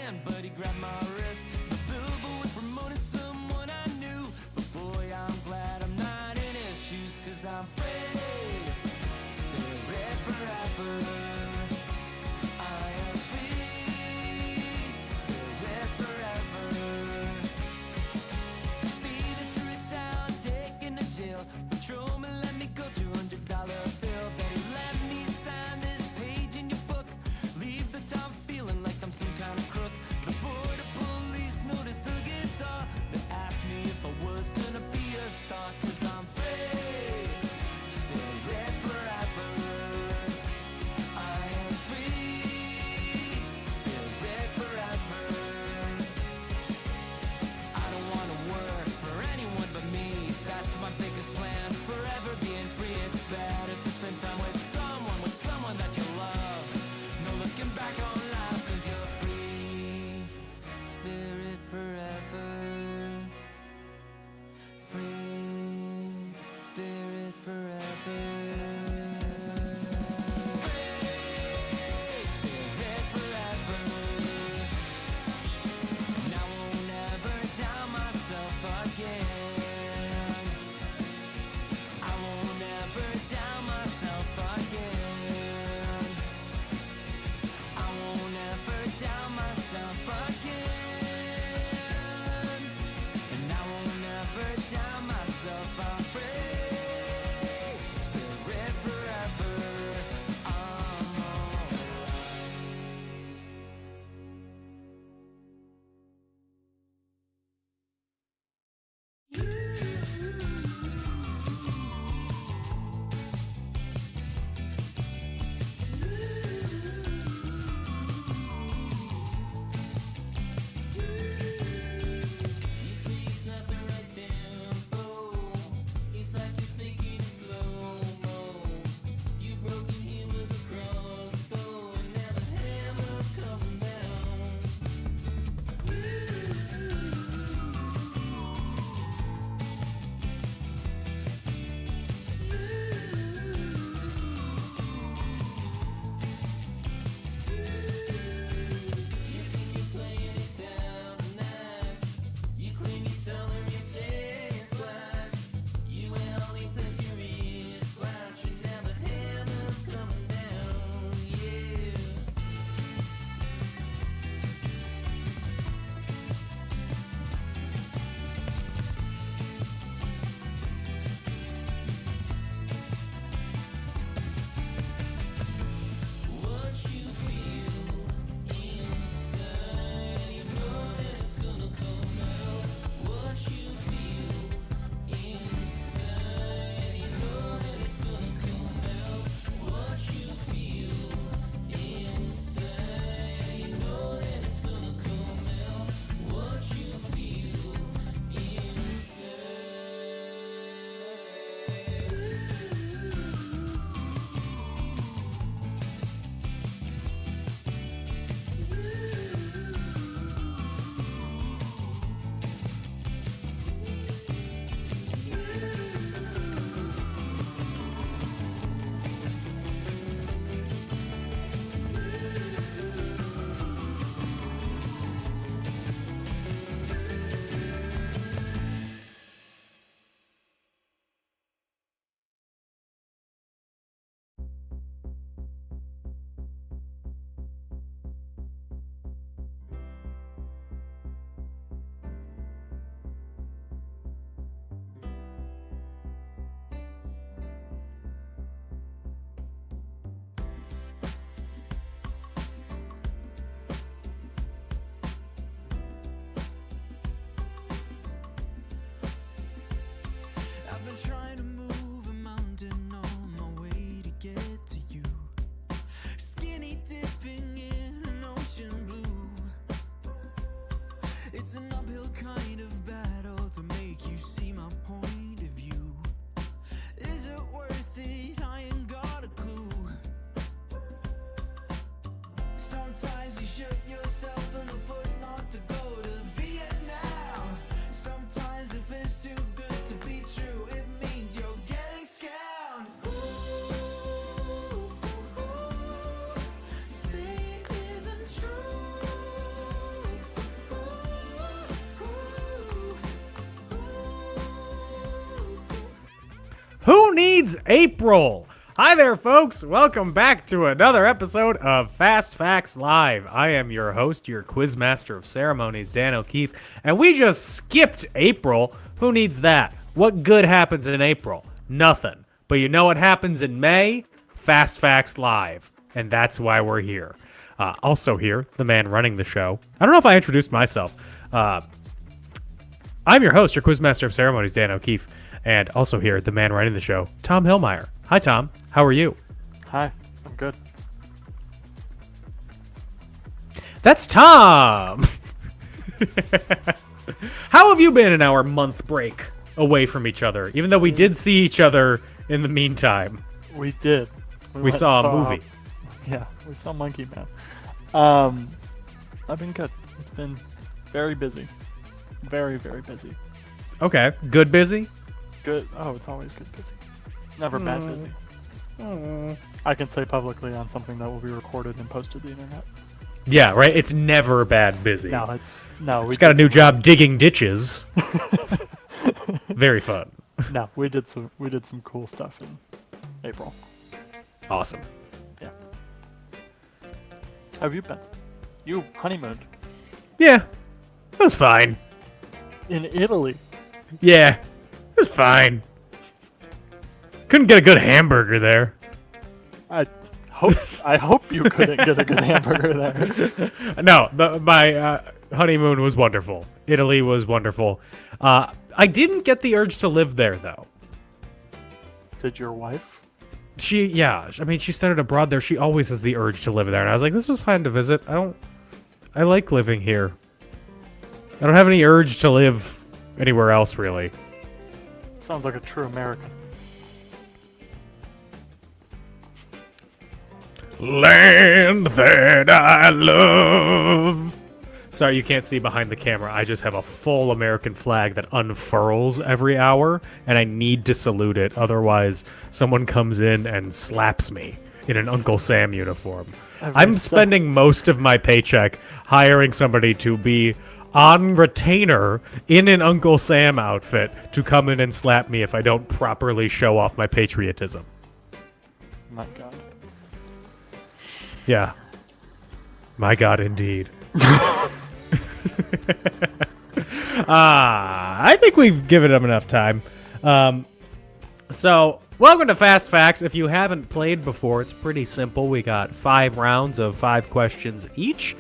hand, but he grabbed my wrist. The billboard was promoting someone I knew, but boy, I'm glad I'm not in his shoes, 'cause I'm free, spirit forever. I am free, spirit forever. Speeding through town, taking to jail. Patrolman let me go, $200 bill. But he let me sign this page in your book. Leave the town feeling like I'm some kind of crook. The border police noticed the guitar. They asked me if I was gonna be a star, 'cause I'm free, spirit forever. I am free, spirit forever. I don't wanna work for anyone but me. That's my biggest plan, forever being free. It's better to spend time with someone that you love. No looking back on life, 'cause you're free, spirit forever. Free, spirit forever. Free, spirit forever. And I won't ever doubt myself again. I won't ever doubt myself again. I won't ever doubt myself again. And I won't ever doubt myself. I'm free, spirit forever. I'm alright. You say it's not the right tempo. It's like you're thinking in slow-mo. You broke in here with a crossbow, and now the hammer's coming down. You think you're playing it down tonight. You claim your salary stays flat. You ain't only place your ears flat. And now the hammer's coming down, yeah. What you feel inside, you know that it's gonna come out. What you feel inside, you know that it's gonna come out. What you feel inside, you know that it's gonna come out. What you feel I've been trying to move a mountain on my way to get to you. Skinny dipping in an ocean blue. It's an uphill kind of battle to make you see my point of view. Is it worth it? I ain't got a clue. Sometimes you shoot yourself in the foot not to go to Vietnam. Sometimes if it's too good to be true, it means you're getting scammed. Say it isn't true. Who needs April? Hi there, folks. Welcome back to another episode of Fast Facts Live. I am your host, your quizmaster of ceremonies, Dan O'Keefe, and we just skipped April. Who needs that? What good happens in April? Nothing. But you know what happens in May? Fast Facts Live, and that's why we're here. Also here, the man running the show. I don't know if I introduced myself. I'm your host, your quizmaster of ceremonies, Dan O'Keefe, and also here, the man running the show, Tom Hillmeyer. Hi, Tom. How are you? Hi, I'm good. That's Tom! How have you been in our month break away from each other, even though we did see each other in the meantime? We did. We saw a movie. Yeah, we saw Monkey Man. I've been good. It's been very busy. Very, very busy. Okay. Good busy? Good. Oh, it's always good busy. Never bad busy. I can say publicly on something that will be recorded and posted to the internet. Yeah, right? It's never bad busy. No, He's got a new job digging ditches. Very fun. No, we did some cool stuff in April. Awesome. Yeah. How have you been? You honeymooned Yeah. It was fine. in Italy. Yeah. It was fine. Couldn't get a good hamburger there. I hope you couldn't get a good hamburger there. No, my honeymoon was wonderful. Italy was wonderful. I didn't get the urge to live there, though. Did your wife? She studied abroad there. She always has the urge to live there. And I was like, this was fine to visit. I like living here. I don't have any urge to live anywhere else, really. Sounds like a true American. Land that I love. Sorry, you can't see behind the camera. I just have a full American flag that unfurls every hour, and I need to salute it. Otherwise, someone comes in and slaps me in an Uncle Sam uniform. I'm spending most of my paycheck hiring somebody to be on retainer in an Uncle Sam outfit to come in and slap me if I don't properly show off my patriotism. My God. Yeah. My God, indeed. I think we've given them enough time. So, welcome to Fast Facts. If you haven't played before, it's pretty simple. We got 5 rounds of 5 questions each.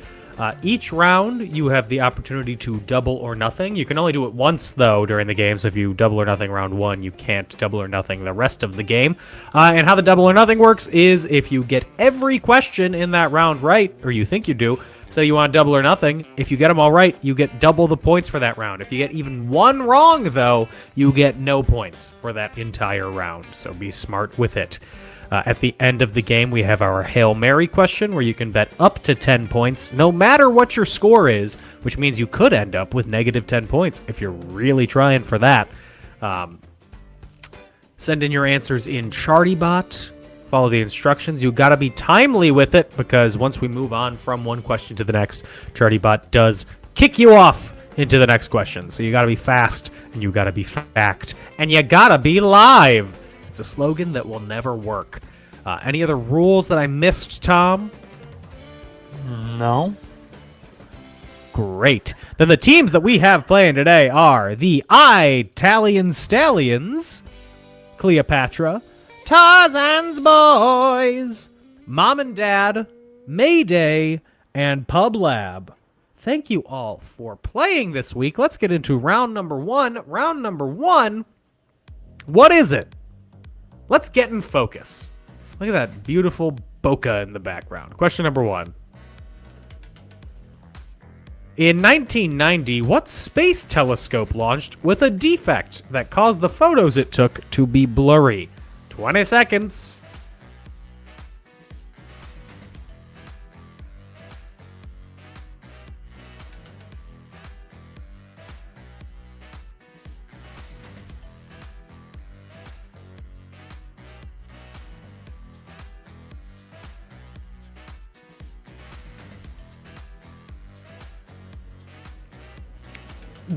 Each round, you have the opportunity to double or nothing. You can only do it once, though, during the game. So if you double or nothing round 1, you can't double or nothing the rest of the game. And how the double or nothing works is if you get every question in that round right, or you think you do, say you want double or nothing. If you get them all right, you get double the points for that round. If you get even one wrong, though, you get no points for that entire round. So be smart with it. At the end of the game, we have our Hail Mary question where you can bet up to 10 points, no matter what your score is, which means you could end up with negative 10 points if you're really trying for that. Send in your answers in ChartyBot. Follow the instructions. You got to be timely with it because once we move on from one question to the next, ChartyBot does kick you off into the next question. So you got to be fast and you got to be fact and you got to be live. It's a slogan that will never work. Any other rules that I missed, Tom? No. Great. Then the teams that we have playing today are the Italian Stallions, Cleopatra, Tarzan's Boys, Mom and Dad, Mayday, and Pub Lab. Thank you all for playing this week. Let's get into round number 1. Round number 1, what is it? Let's get in focus. Look at that beautiful bokeh in the background. Question number 1. In 1990, what space telescope launched with a defect that caused the photos it took to be blurry? 20 seconds.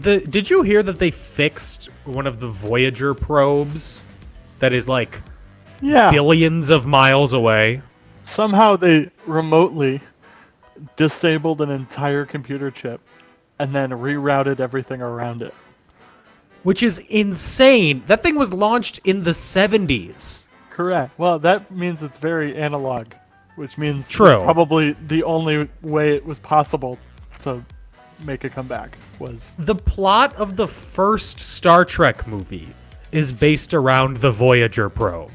Did you hear that they fixed one of the Voyager probes that is like Yeah. billions of miles away. Somehow they remotely disabled an entire computer chip and then rerouted everything around it. Which is insane. That thing was launched in the 70s. Correct. Well, that means it's very analog, which means True. it's probably the only way it was possible to make a comeback was. The plot of the first Star Trek movie is based around the Voyager probe.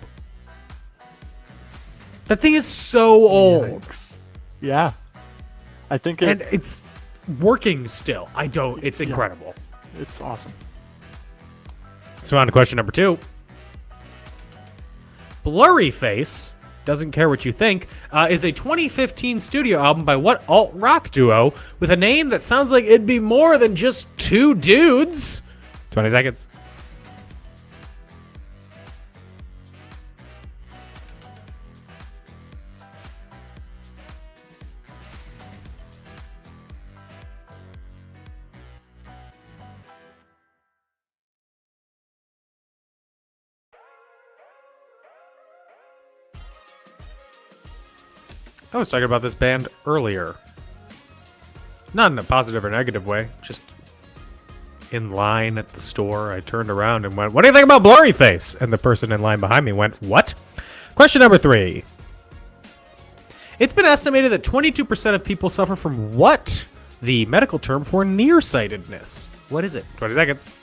That thing is so old. Yikes. Yeah. I think And it's working still. It's incredible. it's awesome. So on to question number 2. Blurry Face, doesn't care what you think, is a 2015 studio album by what alt-rock duo with a name that sounds like it'd be more than just two dudes? 20 seconds. I was talking about this band earlier. Not in a positive or negative way, just in line at the store. I turned around and went, "What do you think about Blurry Face?" And the person in line behind me went, "What?" Question number 3. It's been estimated that 22% of people suffer from what? The medical term for nearsightedness. What is it? 20 seconds.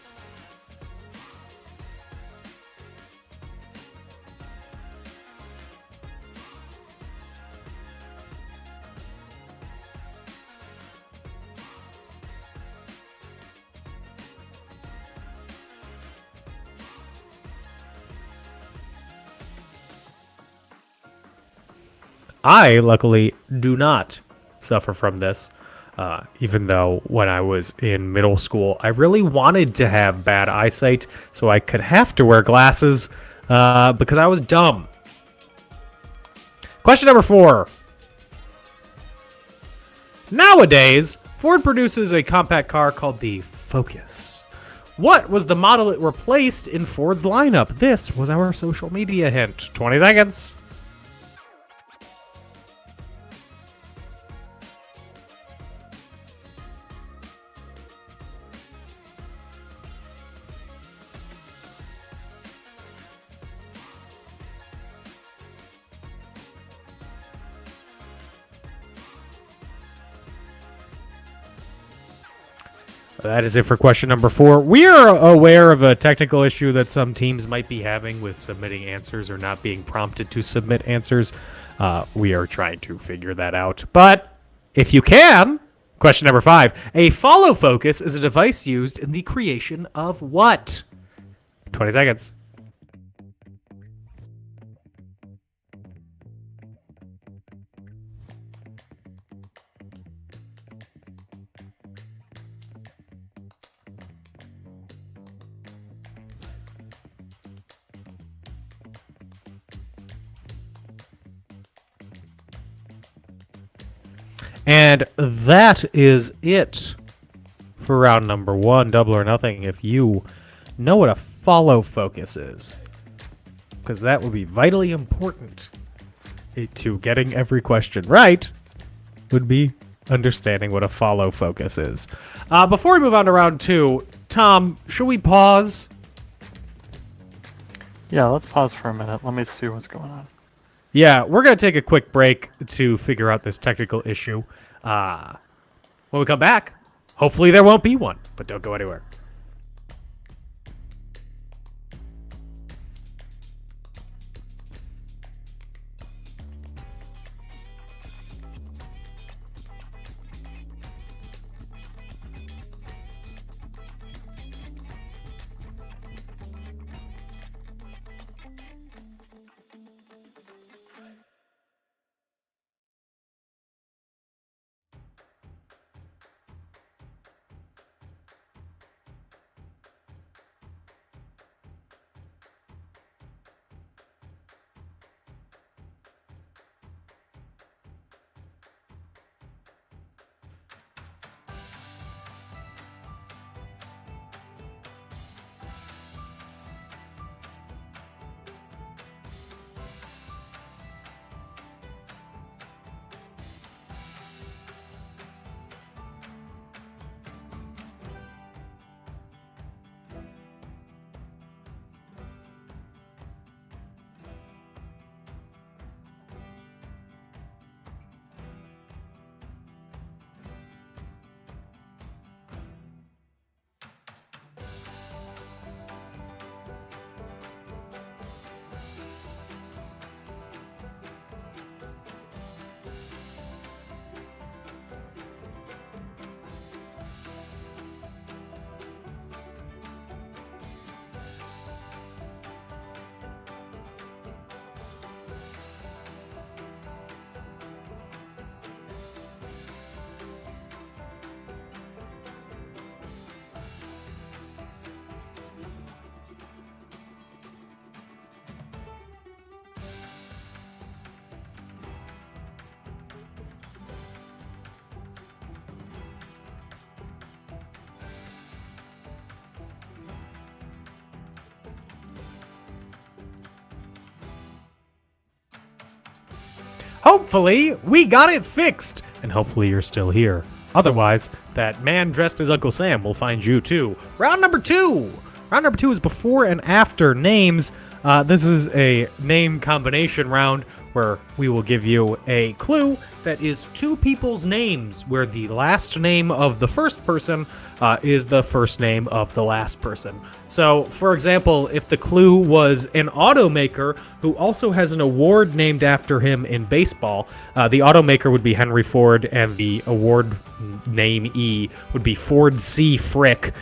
I, luckily, do not suffer from this, even though when I was in middle school, I really wanted to have bad eyesight so I could have to wear glasses because I was dumb. Question number 4. Nowadays, Ford produces a compact car called the Focus. What was the model it replaced in Ford's lineup? This was our social media hint. 20 seconds. That is it for question number 4. We are aware of a technical issue that some teams might be having with submitting answers or not being prompted to submit answers. We are trying to figure that out. But if you can, question number 5. A follow focus is a device used in the creation of what? 20 seconds. And that is it for round number 1, double or nothing. If you know what a follow focus is, because that will be vitally important to getting every question right, would be understanding what a follow focus is. Before we move on to round 2, Tom, should we pause? Yeah, let's pause for a minute. Let me see what's going on. Yeah, we're going to take a quick break to figure out this technical issue. When we come back, hopefully there won't be one, but don't go anywhere. Hopefully, we got it fixed. And hopefully you're still here. Otherwise, that man dressed as Uncle Sam will find you too. Round number 2. Round number 2 is before and after names. This is a name combination round where we will give you a clue that is two people's names, where the last name of the first person is the first name of the last person. So, for example, if the clue was an automaker who also has an award named after him in baseball, the automaker would be Henry Ford, and the award name E would be Ford C. Frick.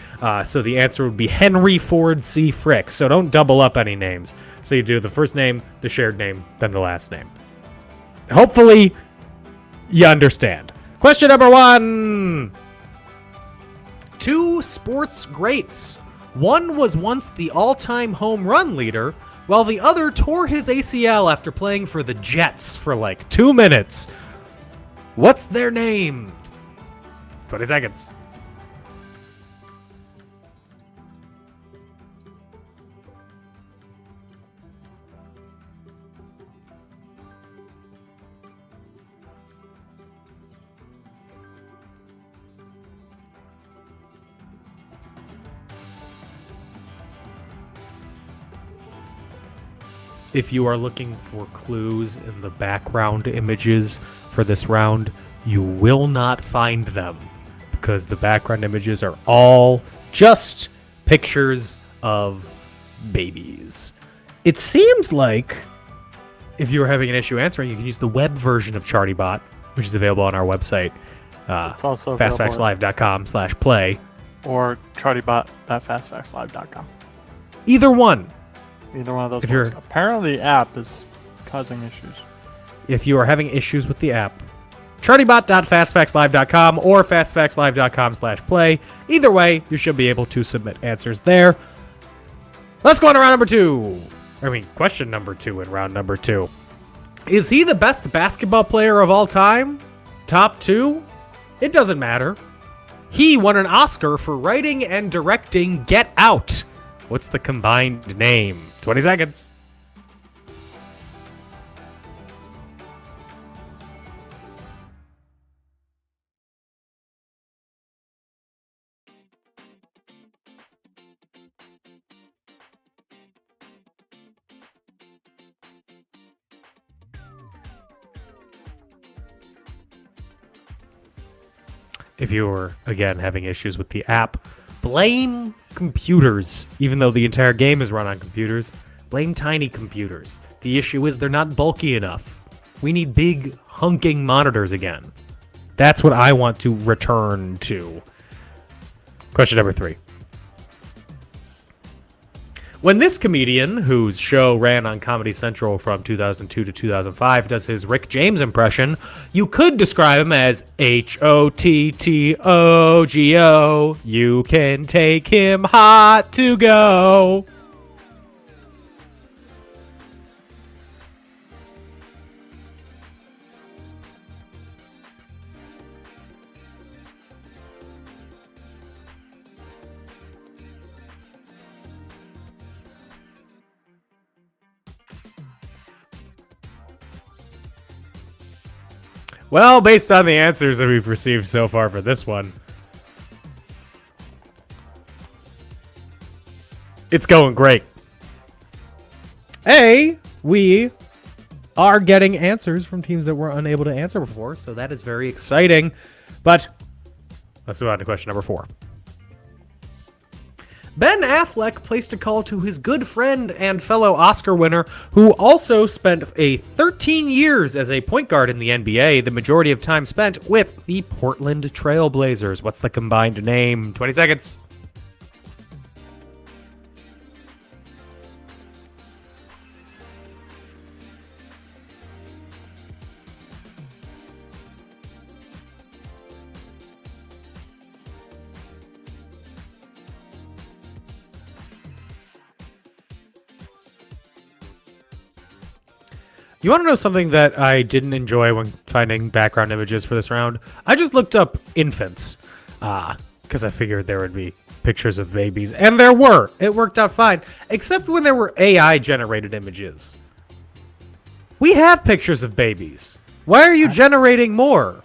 So the answer would be Henry Ford C. Frick. So don't double up any names. So you do the first name, the shared name, then the last name. Hopefully, you understand. Question number 1. 2 sports greats. One was once the all-time home run leader, while the other tore his ACL after playing for the Jets for like 2 minutes. What's their name? 20 seconds. If you are looking for clues in the background images for this round, you will not find them, because the background images are all just pictures of babies. It seems like if you are having an issue answering, you can use the web version of ChartyBot, which is available on our website, It's also available fastfactslive.com/play. or chartybot.fastfactslive.com. Either one. Either one of those If you're- works. Apparently the app is causing issues. If you are having issues with the app, chartybot.fastfactslive.com or fastfactslive.com/play. Either way, you should be able to submit answers there. Let's go on to round number 2. Question number 2 in round number 2. Is he the best basketball player of all time? Top 2? It doesn't matter. He won an Oscar for writing and directing Get Out. What's the combined name? 20 seconds. If you're, again, having issues with the app, blame computers. Even though the entire game is run on computers, blame tiny computers. The issue is they're not bulky enough. We need big, hunking monitors again. That's what I want to return to. Question number 3. When this comedian, whose show ran on Comedy Central from 2002 to 2005, does his Rick James impression, you could describe him as HOTTOGO. You can take him hot to go. Well, based on the answers that we've received so far for this one, it's going great. We are getting answers from teams that were unable to answer before, so that is very exciting. But let's move on to question number 4. Ben Affleck placed a call to his good friend and fellow Oscar winner, who also spent 13 years as a point guard in the NBA, the majority of time spent with the Portland Trail Blazers. What's the combined name? 20 seconds. You want to know something that I didn't enjoy when finding background images for this round? I just looked up infants, because I figured there would be pictures of babies, and there were. It worked out fine, except when there were AI-generated images. We have pictures of babies. Why are you generating more?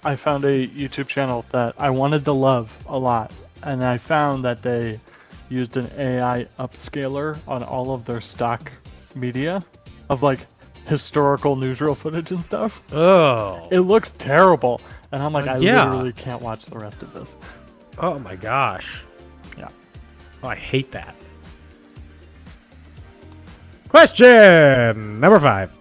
I found a YouTube channel that I wanted to love a lot, and I found that they used an AI upscaler on all of their stock media of like historical newsreel footage and stuff. Oh. It looks terrible, and I'm like, I Yeah. literally can't watch the rest of this. Oh my gosh. Yeah. Oh, I hate that. Question number 5.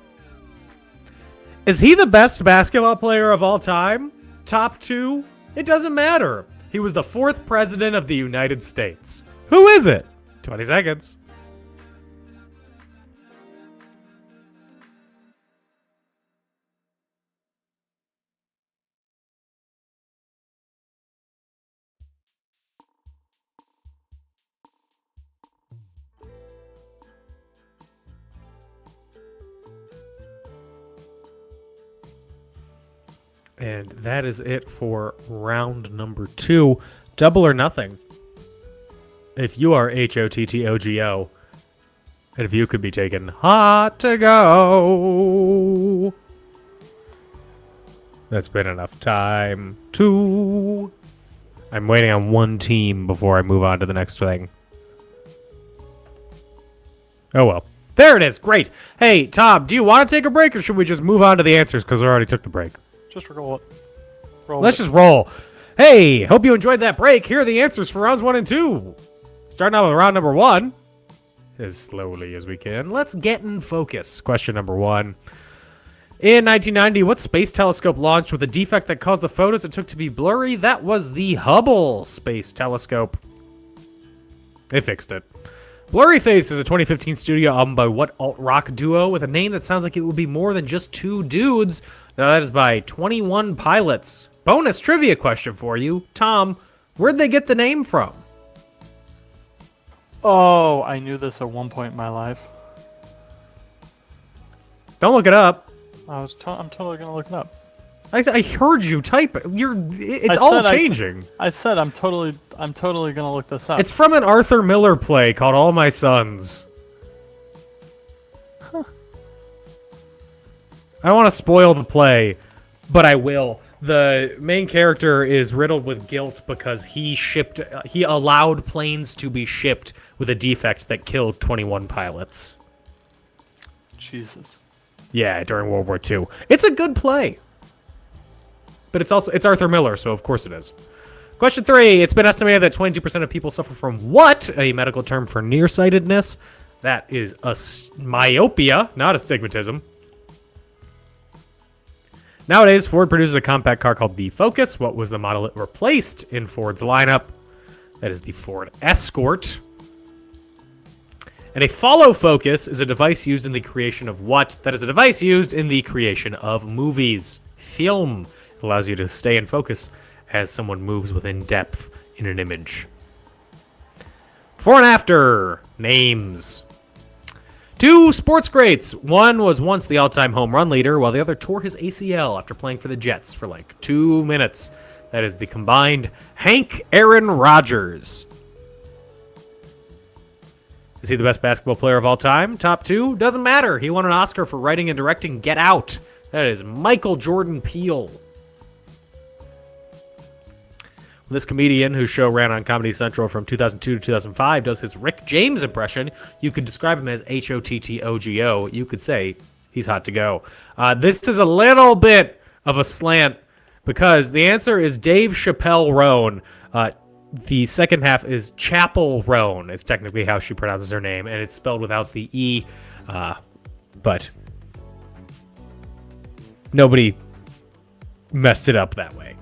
Is he the best basketball player of all time? Top 2? It doesn't matter. He was the 4th president of the United States. Who is it? 20 seconds. And that is it for round number 2. Double or nothing. If you are HOTTOGO, and if you could be taken hot to go, that's been enough time to... I'm waiting on one team before I move on to the next thing. Oh well. There it is. Great. Hey, Tom, do you want to take a break, or should we just move on to the answers because we already took the break? Just roll it. Let's just roll. Hey, hope you enjoyed that break. Here are the answers for rounds 1 and 2. Starting out with round number 1, as slowly as we can. Let's get in focus. Question number 1. In 1990, what space telescope launched with a defect that caused the photos it took to be blurry? That was the Hubble Space Telescope. They fixed it. Blurry Face is a 2015 studio album by what alt-rock duo with a name that sounds like it would be more than just 2 dudes? Now that is by 21 Pilots. Bonus trivia question for you. Tom, where'd they get the name from? Oh, I knew this at one point in my life. Don't look it up. I'm totally gonna look it up. I heard you type it. It's I all said changing. I said I'm totally gonna look this up. It's from an Arthur Miller play called All My Sons. I don't want to spoil the play, but I will. The main character is riddled with guilt because he allowed planes to be shipped with a defect that killed 21 pilots. Jesus. Yeah, during World War II. It's a good play. But it's Arthur Miller, so of course it is. Question 3. It's been estimated that 22% of people suffer from what? A medical term for nearsightedness. That is a myopia, not astigmatism. Nowadays, Ford produces a compact car called the Focus. What was the model it replaced in Ford's lineup? That is the Ford Escort. And a follow focus is a device used in the creation of what? That is a device used in the creation of movies. Film. It allows you to stay in focus as someone moves within depth in an image. Before and after. Names. 2 sports greats. One was once the all-time home run leader, while the other tore his ACL after playing for the Jets for like 2 minutes. That is the combined Hank Aaron Rodgers. Is he the best basketball player of all time? Top 2? Doesn't matter. He won an Oscar for writing and directing Get Out. That is Michael Jordan Peele. This comedian, whose show ran on Comedy Central from 2002 to 2005, does his Rick James impression. You could describe him as HOTTOGO. You could say he's hot to go. This is a little bit of a slant because the answer is Dave Chappelle Roan. The second half is Chapel Roan. It's technically how she pronounces her name, and it's spelled without the E. But nobody messed it up that way.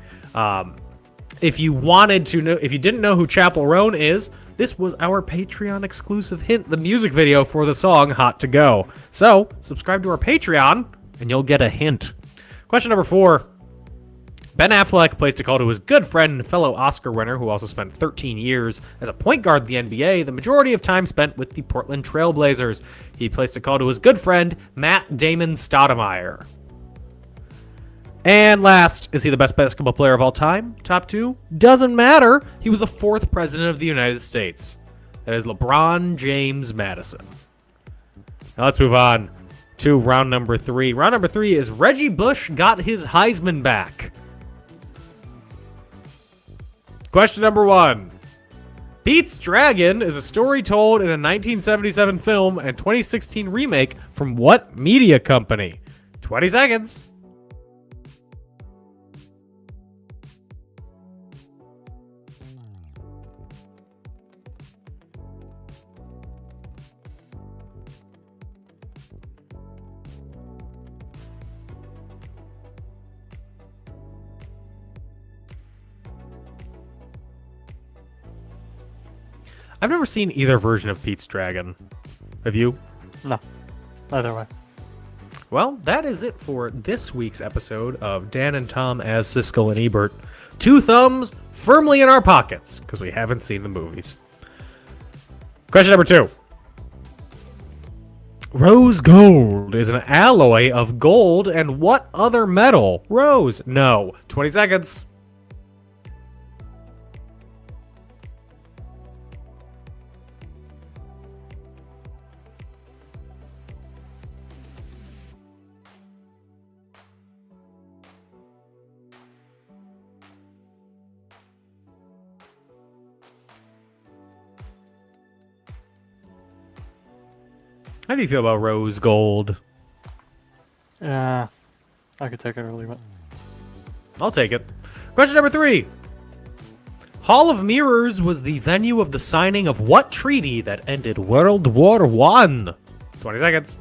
If you wanted to know, if you didn't know who Chapel Roan is, this was our Patreon exclusive hint, the music video for the song Hot to Go. So, subscribe to our Patreon, and you'll get a hint. Question number 4. Ben Affleck placed a call to his good friend and fellow Oscar winner, who also spent 13 years as a point guard in the NBA, the majority of time spent with the Portland Trail Blazers. He placed a call to his good friend, Matt Damon Stoudemire. And last, is he the best basketball player of all time? Top 2? Doesn't matter. He was the 4th president of the United States. That is LeBron James Madison. Now let's move on to round number 3. Round number 3 is Reggie Bush got his Heisman back. Question number 1. Pete's Dragon is a story told in a 1977 film and 2016 remake from what media company? 20 seconds. I've never seen either version of Pete's Dragon. Have you? No. Either way. Well, that is it for this week's episode of Dan and Tom as Siskel and Ebert. 2 thumbs firmly in our pockets, because we haven't seen the movies. Question number 2. Rose gold is an alloy of gold and what other metal? Rose. No. 20 seconds. How do you feel about rose gold? Yeah, I could take it or leave it. I'll take it. Question number 3. Hall of Mirrors was the venue of the signing of what treaty that ended World War I? 20 seconds.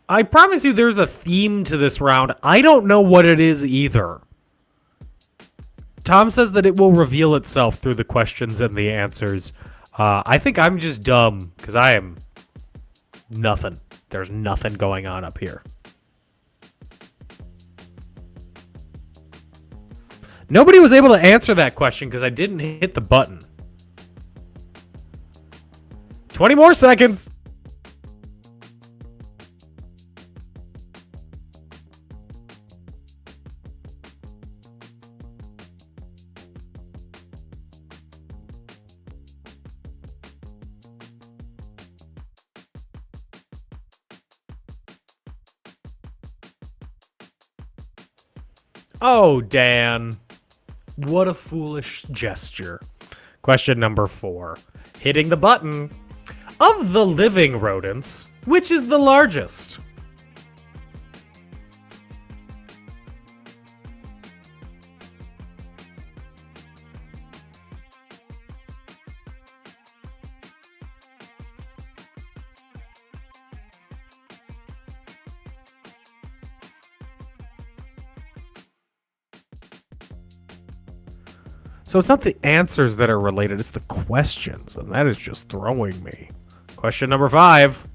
I promise you there's a theme to this round. I don't know what it is either. Tom says that it will reveal itself through the questions and the answers. I think I'm just dumb, because I am nothing. There's nothing going on up here. Nobody was able to answer that question because I didn't hit the button. 20 more seconds. Oh, Dan. What a foolish gesture. Question number 4. Hitting the button. Of the living rodents, which is the largest? So it's not the answers that are related, it's the questions, and that is just throwing me. Question number 5.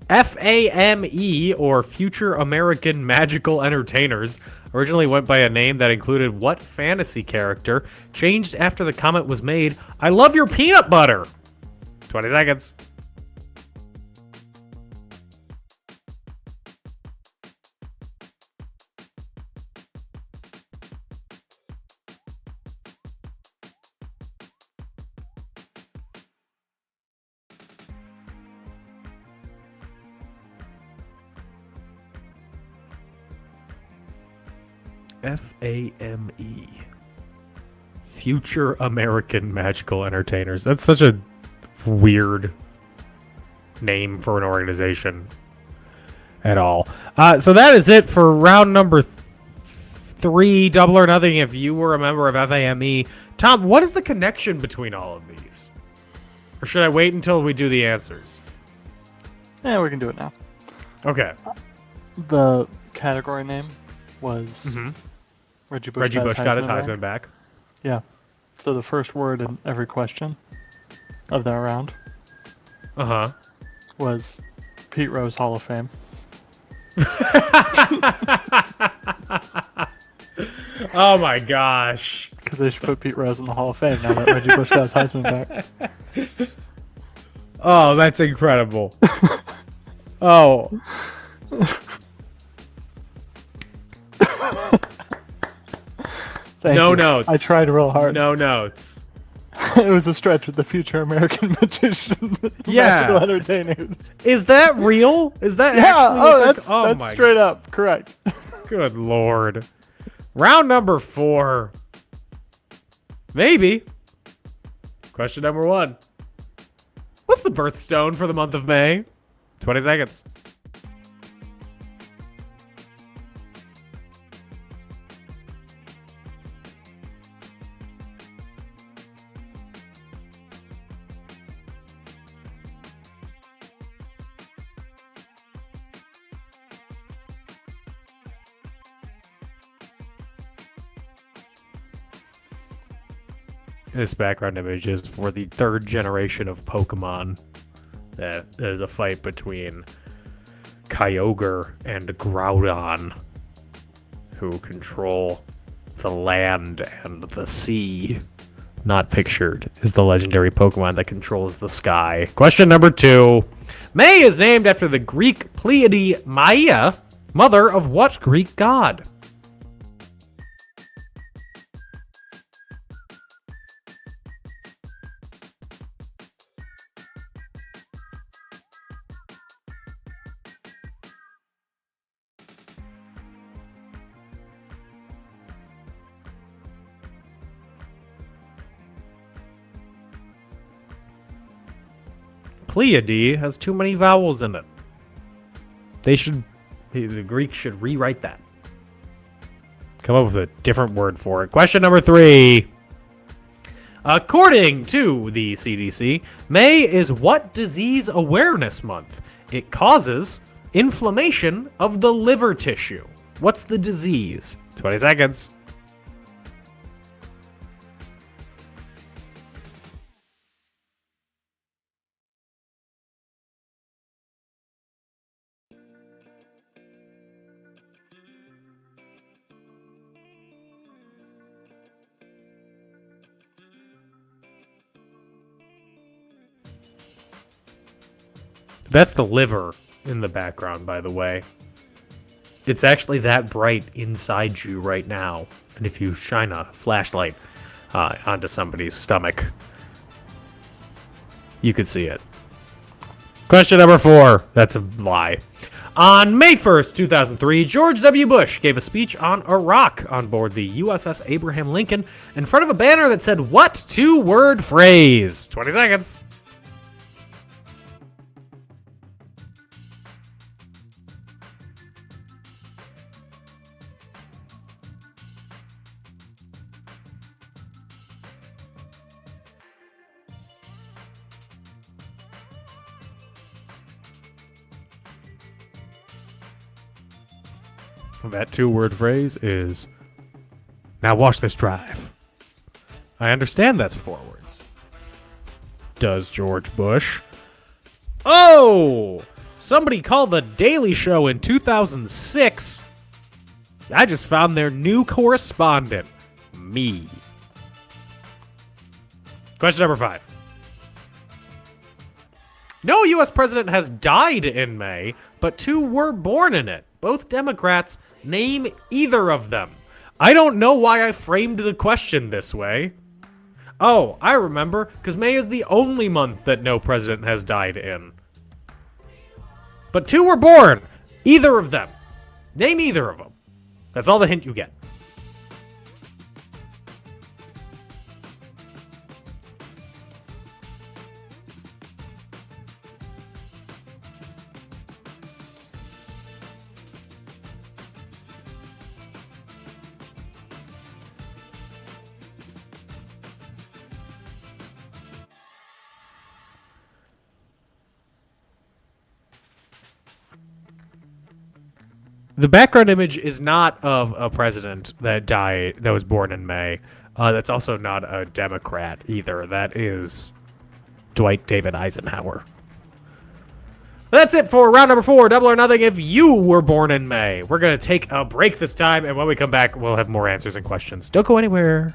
FAME, or Future American Magical Entertainers, originally went by a name that included what fantasy character, changed after the comment was made, I love your peanut butter? 20 seconds. FAME. Future American Magical Entertainers. That's such a weird name for an organization at all. So that is it for round number 3, Double or Nothing. If you were a member of FAME. Tom, what is the connection between all of these? Or should I wait until we do the answers? Yeah, we can do it now. Okay. The category name was Reggie Bush got his Heisman back. Yeah. So the first word in every question of that round Uh-huh. was Pete Rose Hall of Fame. Oh my gosh. Because they should put Pete Rose in the Hall of Fame now that Reggie Bush got his Heisman back. Oh, that's incredible. Oh. Thank No you. notes. I tried real hard. No notes. It was a stretch with the future American magician. Yeah. Magical entertainers. Is that real? Is that Yeah. actually Oh, what that's oh that's my straight up correct. good lord. Round number 4. Maybe. Question number 1. What's the birthstone for the month of May? 20 seconds. This background image is for the 3rd generation of Pokemon. That is a fight between Kyogre and Groudon, who control the land and the sea. Not pictured is the legendary Pokemon that controls the sky. Question number 2. May is named after the Greek Pleiade Maia, mother of what Greek god? Pleiade has too many vowels in it. The Greeks should rewrite that. Come up with a different word for it. Question number 3. According to the CDC, May is what disease awareness month? It causes inflammation of the liver tissue. What's the disease? 20 seconds. That's the liver in the background, by the way. It's actually that bright inside you right now. And if you shine a flashlight onto somebody's stomach, you could see it. Question number 4. That's a lie. On May 1st, 2003, George W. Bush gave a speech on Iraq on board the USS Abraham Lincoln in front of a banner that said, what 2-word phrase? 20 seconds. That 2-word phrase is, now watch this drive. I understand that's 4 words. Does George Bush? Oh! Somebody called The Daily Show in 2006. I just found their new correspondent. Me. Question number 5. No U.S. president has died in May, but 2 were born in it. Both Democrats. Name either of them. I don't know why I framed the question this way. Oh, I remember, because May is the only month that no president has died in. But 2 were born. Either of them. Name either of them. That's all the hint you get. The background image is not of a president that was born in May. That's also not a Democrat either. That is Dwight David Eisenhower. That's it for round number 4, Double or Nothing if you were born in May. We're going to take a break this time, and when we come back, we'll have more answers and questions. Don't go anywhere.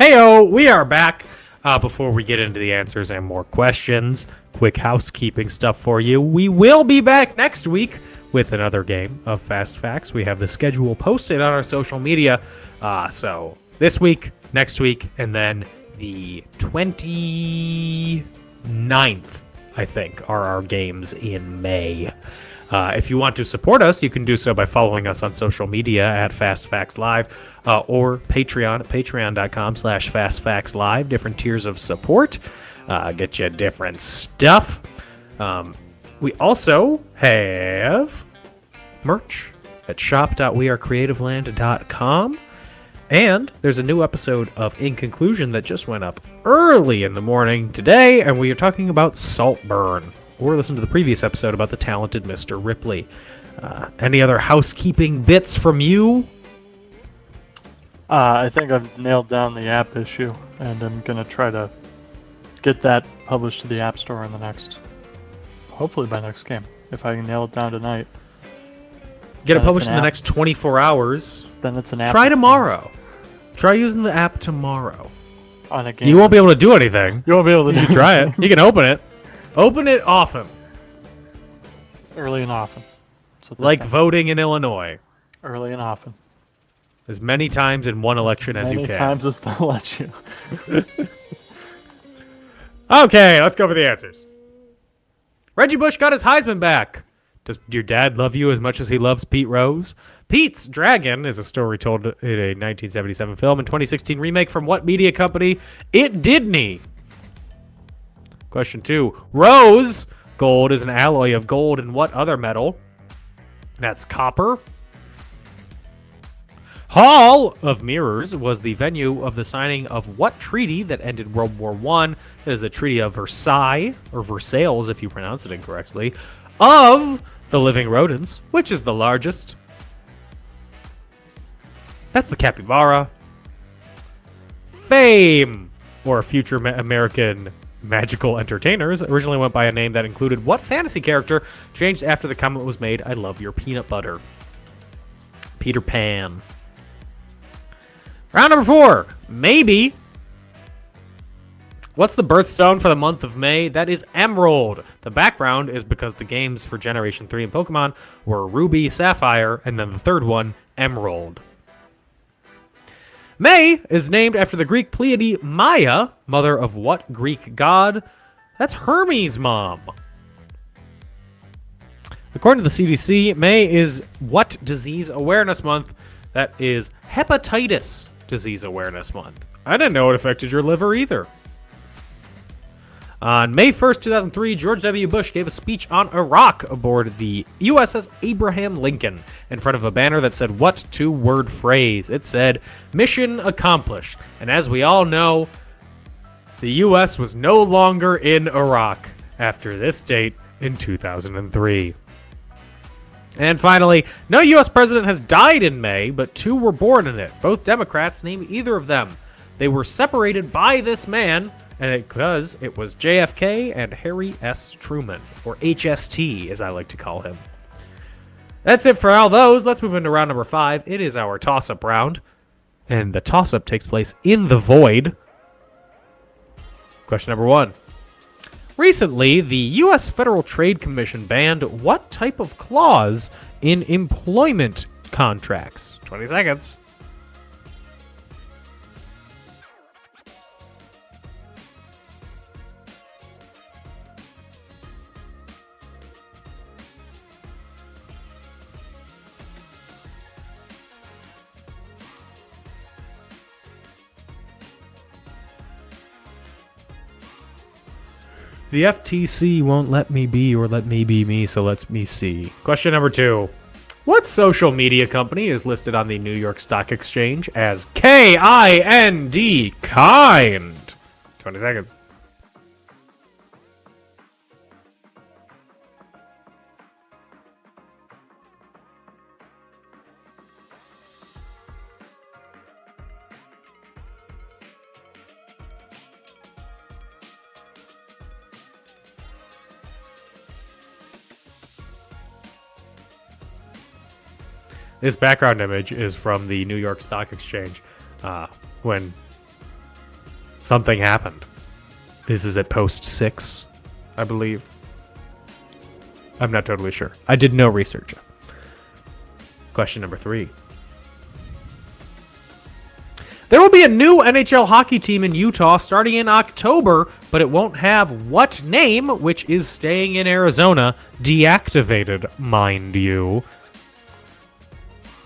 Heyo, we are back. Before we get into the answers and more questions, quick housekeeping stuff for you. We will be back next week with another game of Fast Facts. We have the schedule posted on our social media. So this week, next week, and then the 29th, I think, are our games in May. If you want to support us, you can do so by following us on social media at Fast Facts Live or Patreon at patreon.com/FastFactsLive. Different tiers of support get you different stuff. We also have merch at shop.wearecreativeland.com. And there's a new episode of In Conclusion that just went up early in the morning today, and we are talking about Saltburn. Or listen to the previous episode about the talented Mr. Ripley. Any other housekeeping bits from you? I think I've nailed down the app issue, and I'm going to try to get that published to the App Store in the hopefully by next game. If I can nail it down tonight. Get it published in the next 24 hours. Then it's an app. Try tomorrow. Try using the app tomorrow. On a game. You won't be able to do anything. You won't be able to You can try it. You can open it. Open it often. Early and often. Like voting in Illinois. Early and often. As many times in one election as you Many can. times as they'll let you. Okay, let's go for the answers. Reggie Bush got his Heisman back. Does your dad love you as much as he loves Pete Rose? Pete's Dragon is a story told in a 1977 film and 2016 remake from what media company? It Didney. Question 2. Rose gold is an alloy of gold and what other metal? That's copper. Hall of Mirrors was the venue of the signing of what treaty that ended World War I? That is the Treaty of Versailles, or Versailles if you pronounce it incorrectly, of the living rodents, which is the largest? That's the capybara. Fame, or future American magical entertainers, originally went by a name that included what fantasy character changed after the comment was made, I love your peanut butter? Peter Pan. Round number 4. Maybe. What's the birthstone for the month of May? That is Emerald. The background is because the games for Generation 3 in Pokemon were Ruby, Sapphire, and then the third one, Emerald. May is named after the Greek Pleiade Maya, mother of what Greek god? That's Hermes' mom. According to the CDC, May is what disease awareness month? That is Hepatitis Disease Awareness Month. I didn't know it affected your liver either. On May 1st, 2003, George W. Bush gave a speech on Iraq aboard the USS Abraham Lincoln in front of a banner that said what two-word phrase? It said, mission accomplished. And as we all know, the U.S. was no longer in Iraq after this date in 2003. And finally, no U.S. president has died in May, but 2 were born in it. Both Democrats, name either of them. They were separated by this man, and because it was JFK and Harry S. Truman, or HST, as I like to call him. That's it for all those. Let's move into round number 5. It is our toss-up round, and the toss-up takes place in the void. Question number 1. Recently, the U.S. Federal Trade Commission banned what type of clause in employment contracts? 20 seconds. The FTC won't let me be or let me be me, so let me see. Question number 2. What social media company is listed on the New York Stock Exchange as KIND? Kind. 20 seconds. This background image is from the New York Stock Exchange when something happened. This is at post 6, I believe. I'm not totally sure. I did no research. Question number 3. There will be a new NHL hockey team in Utah starting in October, but it won't have what name, which is staying in Arizona, deactivated, mind you.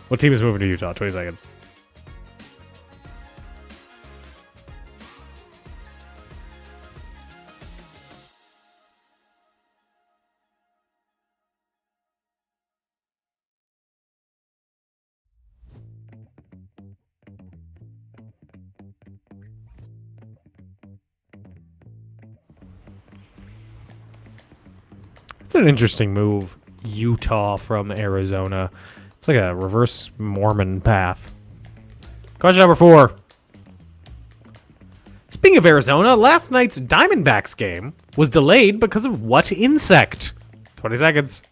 What team is moving to Utah? 20 seconds. It's an interesting move, Utah from Arizona. It's like a reverse Mormon path. Question number 4. Speaking of Arizona, last night's Diamondbacks game was delayed because of what insect? 20 seconds.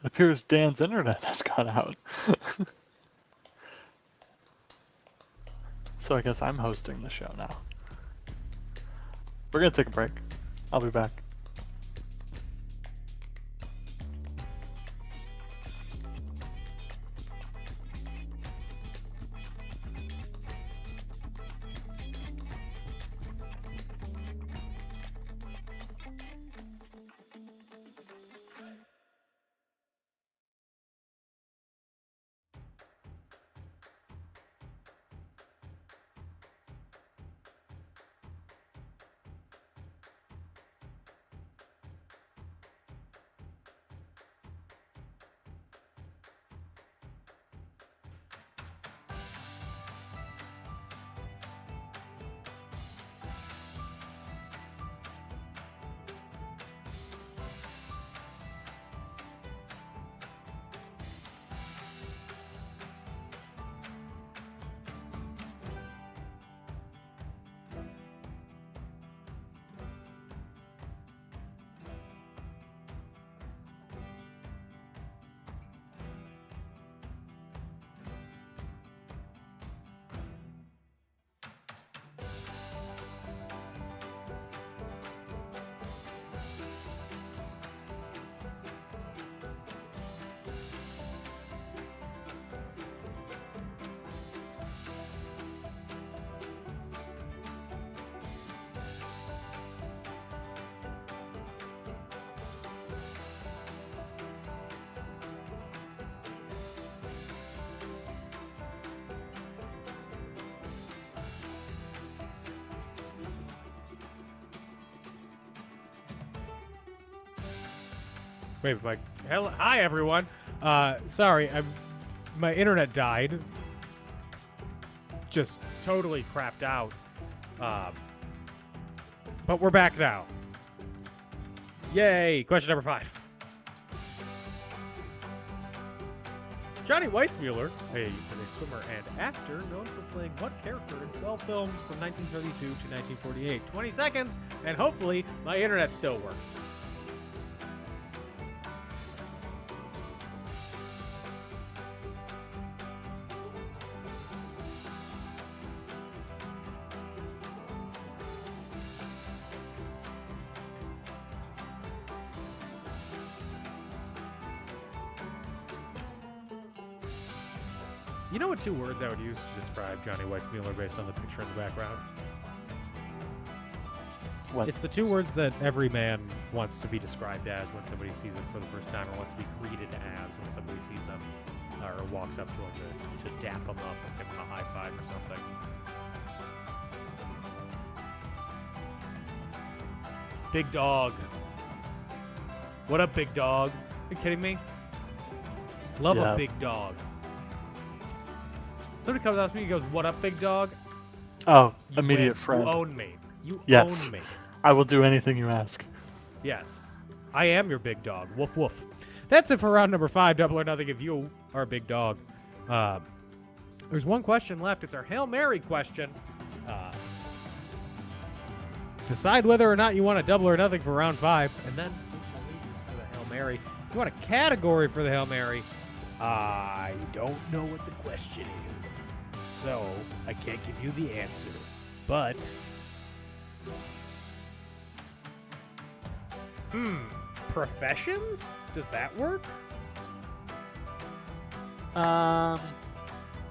It appears Dan's internet has gone out. So I guess I'm hosting the show now. We're gonna take a break. I'll be back. Wait, Mike. Hi, everyone. Sorry, my internet died. Just totally crapped out. But we're back now. Yay! Question number 5. Johnny Weissmuller, a swimmer and actor, known for playing what character in 12 films from 1932 to 1948? 20 seconds, and hopefully my internet still works. You know what 2 words I would use to describe Johnny Weissmuller based on the picture in the background? What? It's the 2 words that every man wants to be described as when somebody sees them for the first time, or wants to be greeted as when somebody sees them, or walks up to them to dap them up or give them a high five or something. Big dog. What up, big dog? Are you kidding me? Love Yeah. a big dog. Somebody comes up to me and goes, "What up, big dog?" Oh, You immediate win. friend. You own me. You Yes. own me. I will do anything you ask. Yes. I am your big dog. Woof woof. That's it for round number 5. Double or nothing if you are a big dog. There's one question left. It's our Hail Mary question. Decide whether or not you want a double or nothing for round 5, and then place your wagers for the Hail Mary. If you want a category for the Hail Mary, I don't know what the question is, so I can't give you the answer. But professions? Does that work? I'm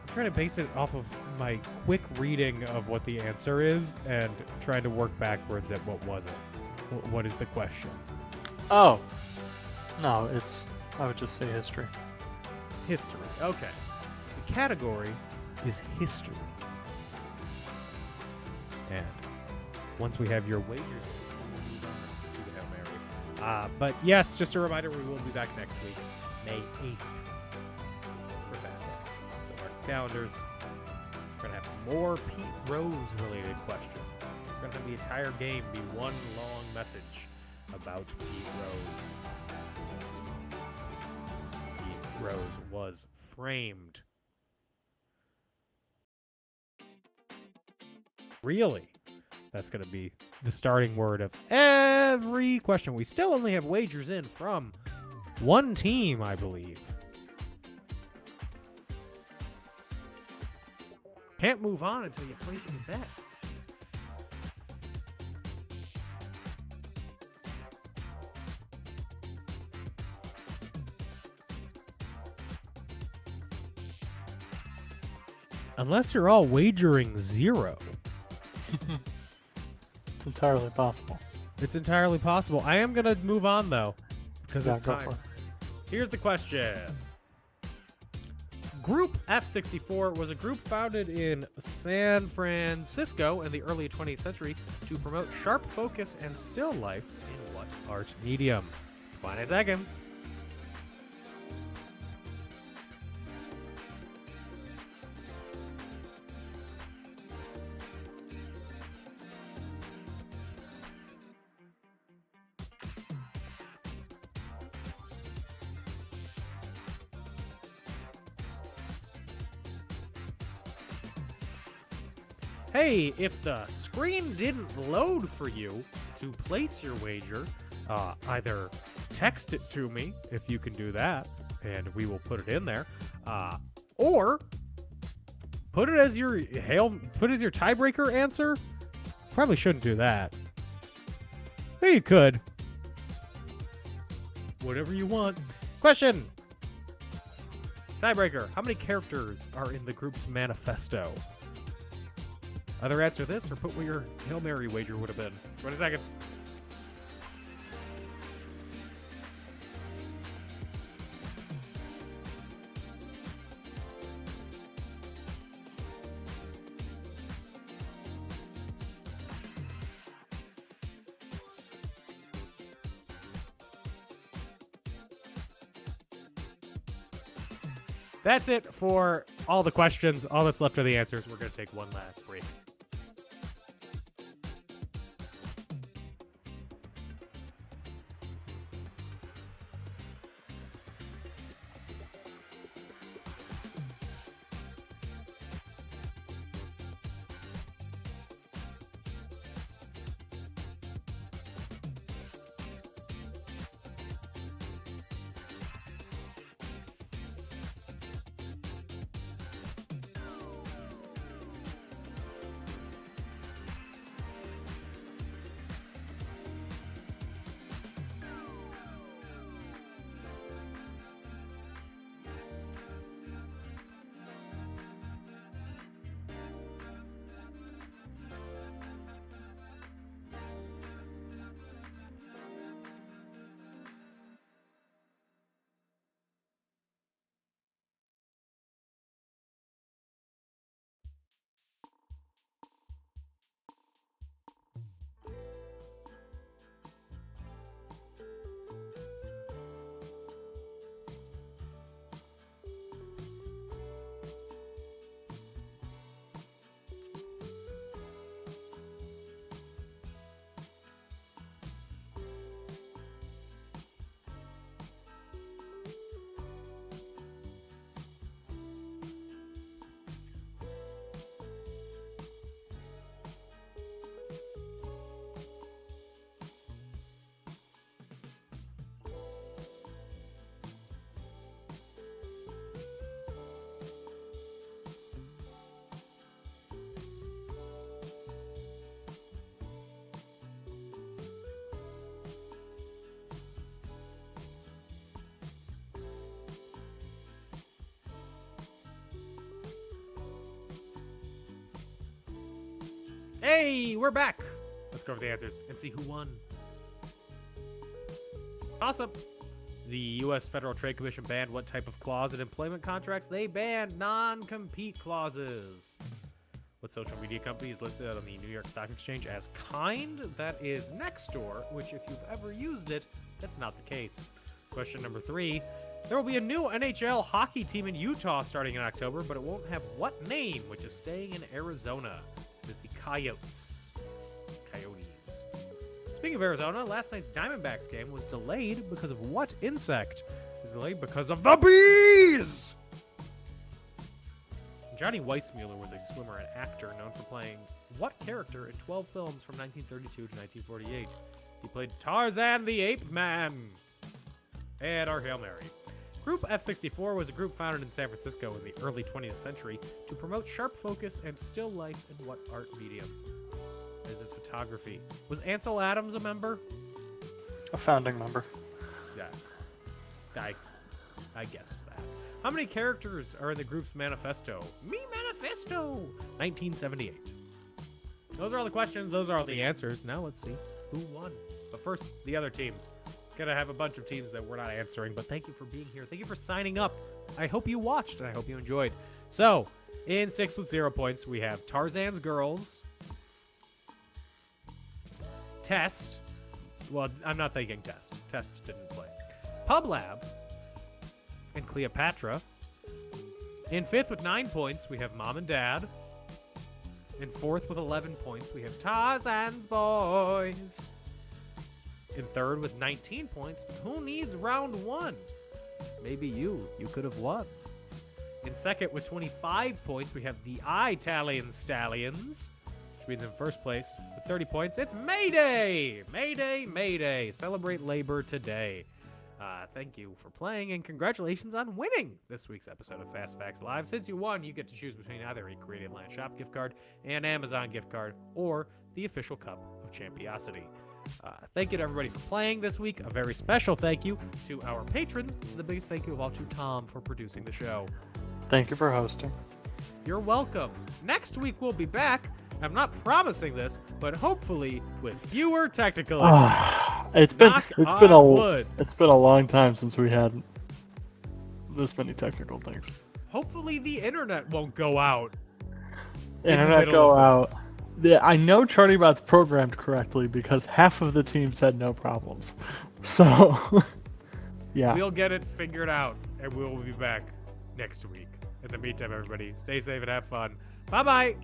trying to base it off of my quick reading of what the answer is and trying to work backwards at what was it. What is the question? Oh. No, I would just say history. History. Okay. The category is history. And once we have your wagers, we'll move on to the Hail Mary. But yes, just a reminder, we will be back next week, May 8th, for Fast Facts. So mark calendars. We're going to have more Pete Rose related questions. We're going to have the entire game be one long message about Pete Rose. Pete Rose was framed. Really? That's going to be the starting word of every question. We still only have wagers in from one team, I believe. Can't move on until you place some bets. Unless you're all wagering 0. It's entirely possible. It's entirely possible. I am going to move on, though, because Yeah, it's go time. for it. Here's the question. Group F64 was a group founded in San Francisco in the early 20th century to promote sharp focus and still life in what art medium? 20 seconds. Hey, if the screen didn't load for you to place your wager, either text it to me if you can do that, and we will put it in there, or put it as your tiebreaker answer. Probably shouldn't do that. Hey, you could. Whatever you want. Question. Tiebreaker. How many characters are in the group's manifesto? Either answer this or put what your Hail Mary wager would have been. 20 seconds. That's it for all the questions. All that's left are the answers. We're going to take one last break. Hey, we're back. Let's go over the answers and see who won. Awesome. The U.S. Federal Trade Commission banned what type of clause in employment contracts? They banned non-compete clauses. What social media company is listed on the New York Stock Exchange as Kind? That is Nextdoor, which if you've ever used it, that's not the case. Question number 3. There will be a new NHL hockey team in Utah starting in October, but it won't have what name, which is staying in Arizona? It is the Coyotes. Coyotes. Speaking of Arizona, last night's Diamondbacks game was delayed because of what insect? It was delayed because of the bees! Johnny Weissmuller was a swimmer and actor known for playing what character in 12 films from 1932 to 1948? He played Tarzan the Ape Man. And our Hail Mary. Group F64 was a group founded in San Francisco in the early 20th century to promote sharp focus and still life in what art medium? Is it photography? Was Ansel Adams a member? A founding member. Yes. I guessed that. How many characters are in the group's manifesto? Me manifesto! 1978. Those are all the questions. Those are all the answers. Now let's see who won. But first, the other teams. Gonna have a bunch of teams that we're not answering, but thank you for being here. Thank you for signing up. I hope you watched, and I hope you enjoyed. So, in 6 with 0 points, we have Tarzan's Girls, Test. Well, I'm not thinking Test. Test didn't play. Pub Lab and Cleopatra. In 5th with 9 points, we have Mom and Dad. In 4th with 11 points, we have Tarzan's Boys. In 3rd with 19 points, who needs round 1? Maybe you. You could have won. In 2nd with 25 points, we have the Italian Stallions, which means in 1st place with 30 points, it's May Day! May Day, May Day. Celebrate labor today. Thank you for playing, and congratulations on winning this week's episode of Fast Facts Live. Since you won, you get to choose between either a Creative Land Shop gift card, an Amazon gift card, or the official cup of Champiosity. Thank you to everybody for playing this week. A very special thank you to our patrons. The biggest thank you of all to Tom for producing the show. Thank you for hosting. You're welcome. Next week we'll be back. I'm not promising this, but hopefully with fewer technical issues. It's been wood. It's been a long time since we had this many technical things. Hopefully the internet won't go out. Internet go out. Yeah, I know CharlieBot's programmed correctly because half of the teams had no problems. So, yeah. We'll get it figured out, and we'll be back next week. In the meantime, everybody, stay safe and have fun. Bye-bye.